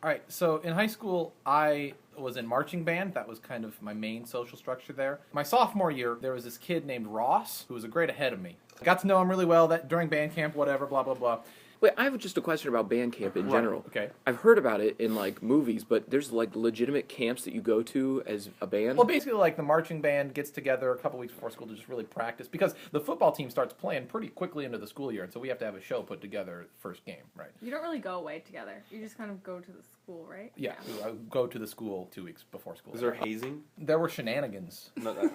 All right, so in high school, I was in marching band. That was kind of my main social structure there. My sophomore year, there was this kid named Ross who was a grade ahead of me. I got to know him really well that during band camp, whatever, blah, blah, blah. Wait, I have just a question about band camp in general. Okay. I've heard about it in, like, movies, but there's, like, legitimate camps that you go to as a band? Well, basically, like, the marching band gets together a couple weeks before school to just really practice, because the football team starts playing pretty quickly into the school year, and so we have to have a show put together first game, right? You don't really go away together. You just kind of go to the school, right? Yeah, I go to the school 2 weeks before school. Is there hazing? There were shenanigans. No, okay.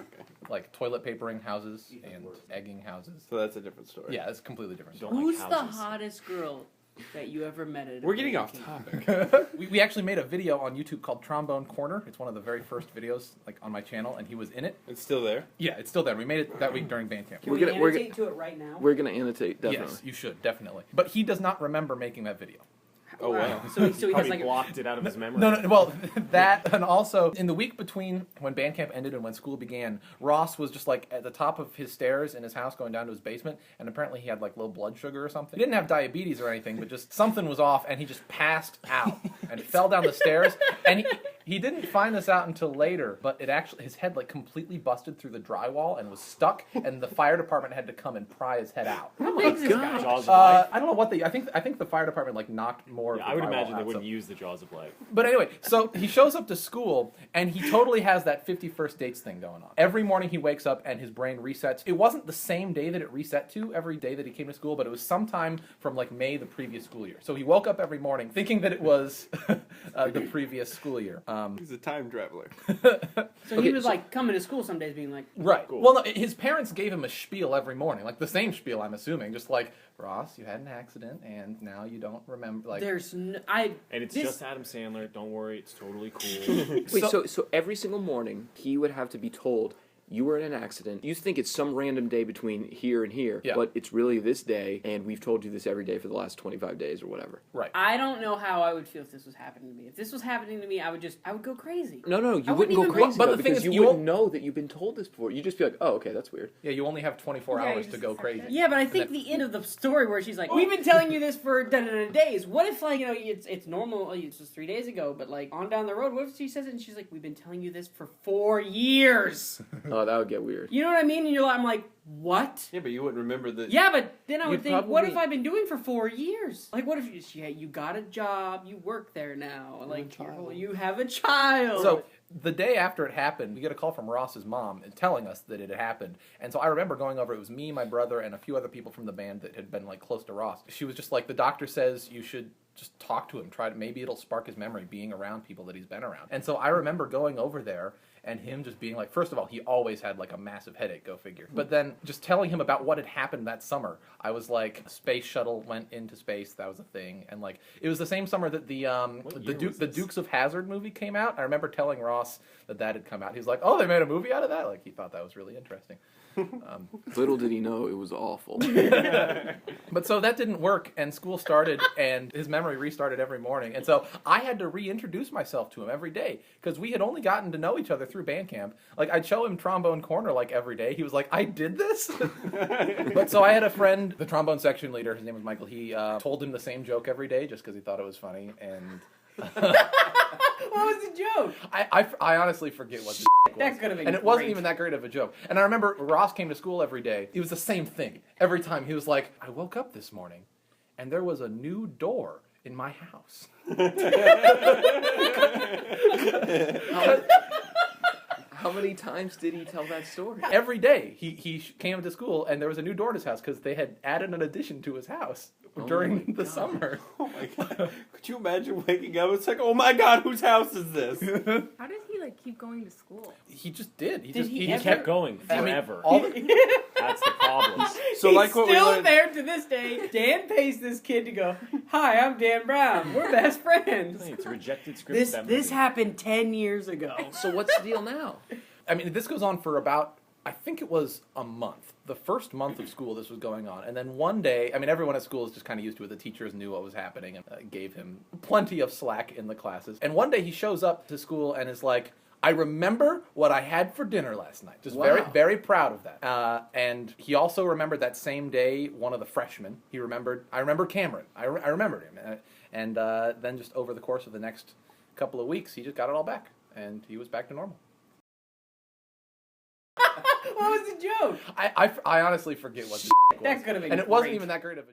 Like toilet papering houses and egging houses. So that's a different story. Yeah, it's a completely different story. Who's the hottest girl that you ever met at a We're getting band off camp? topic. We actually made a video on YouTube called Trombone Corner. It's one of the very first videos like on my channel, and he was in it. It's still there? Yeah, it's still there. We made it that week during band camp. Can we annotate to it right now? We're going to annotate, definitely. Yes, you should, definitely. But he does not remember making that video. Oh, wow. So he Probably has like blocked it out of his memory. No, well, that, and also, in the week between when band camp ended and when school began, Ross was just, like, at the top of his stairs in his house going down to his basement, and apparently he had, like, low blood sugar or something. He didn't have diabetes or anything, but just something was off, and he just passed out and fell down the stairs, and he didn't find this out until later, but it actually, his head, like, completely busted through the drywall and was stuck, and the fire department had to come and pry his head out. How big is this guy? Jaws of life. I don't know what I think the fire department, like, knocked more of Yeah, the I would drywall imagine they out, wouldn't so- use the jaws of life. But anyway, so he shows up to school, and he totally has that 51st dates thing going on. Every morning he wakes up, and his brain resets. It wasn't the same day that it reset to every day that he came to school, but it was sometime from, like, May the previous school year. So he woke up every morning thinking that it was the previous school year. He's a time traveler. So he was like coming to school some days being like, Right. Cool. Well, no, his parents gave him a spiel every morning, like the same spiel, I'm assuming, just like, Ross, you had an accident, and now you don't remember, like... there's no, And it's just Adam Sandler. Don't worry, it's totally cool. Wait, so every single morning, he would have to be told, you were in an accident. You think it's some random day between here and here, Yeah. but it's really this day, and we've told you this every day for the last 25 days or whatever. Right. I don't know how I would feel if this was happening to me. If this was happening to me, I would go crazy. No, you I wouldn't wouldn't go even- crazy But though, the thing because is, you you wouldn't know that you've been told this before. You'd just be like, oh, okay, that's weird. Yeah, you only have 24 Yeah, you hours to just go accept crazy. it. Yeah, but I think the end of the story where she's like, we've been telling you this for days. What if, like, you know, it's normal, it's just 3 days ago, but, like, on down the road, what if she says it and she's like, we've been telling you this for 4 years? Oh, that would get weird. You know what I mean? And I'm like, what? Yeah, but you wouldn't remember the... Yeah, but then I would You'd think, what probably- have I been doing for 4 years? Like, what if you got a job, you work there now, like, you have a child. So the day after it happened, we get a call from Ross's mom telling us that it had happened. And so I remember going over, it was me, my brother, and a few other people from the band that had been, like, close to Ross. She was just like, the doctor says you should just talk to him, maybe it'll spark his memory being around people that he's been around. And so I remember going over there and him just being like, first of all, he always had like a massive headache, go figure. But then just telling him about what had happened that summer, I was like, a space shuttle went into space, that was a thing. And like, it was the same summer that the Dukes of Hazzard movie came out. I remember telling Ross that had come out. He was like, oh, they made a movie out of that? Like, he thought that was really interesting. Little did he know it was awful. But so that didn't work, and school started, and his memory restarted every morning. And so I had to reintroduce myself to him every day, because we had only gotten to know each other through band camp. Like, I'd show him Trombone Corner, like, every day. He was like, I did this? But so I had a friend, the trombone section leader, his name was Michael, he told him the same joke every day, just because he thought it was funny, and... what was the joke? I honestly forget what the was. That could have been And it wasn't great. even that great of a joke. And I remember Ross came to school every day. It was the same thing. Every time he was like, I woke up this morning and there was a new door in my house. How many times did he tell that story? Every day he came to school and there was a new door to his house because they had added an addition to his house during the summer. Oh my god. Could you imagine waking up? It's like, oh my god, whose house is this? How did he like keep going to school? He just did. He kept going forever. That's the problem. So He's like what we still learned... there to this day. Dan pays this kid to go, hi, I'm Dan Brown. We're best friends. It's a rejected script. This happened 10 years ago. So what's the deal now? I mean, this goes on for about, I think it was a month. The first month of school this was going on. And then one day, I mean, everyone at school is just kind of used to it. The teachers knew what was happening and gave him plenty of slack in the classes. And one day he shows up to school and is like, I remember what I had for dinner last night. Just Wow. very, very proud of that. And he also remembered that same day, one of the freshmen. I remember Cameron. I remembered him. And then just over the course of the next couple of weeks, he just got it all back. And he was back to normal. What was the joke? I honestly forget what the That was. could have been And it wasn't great. even that great of a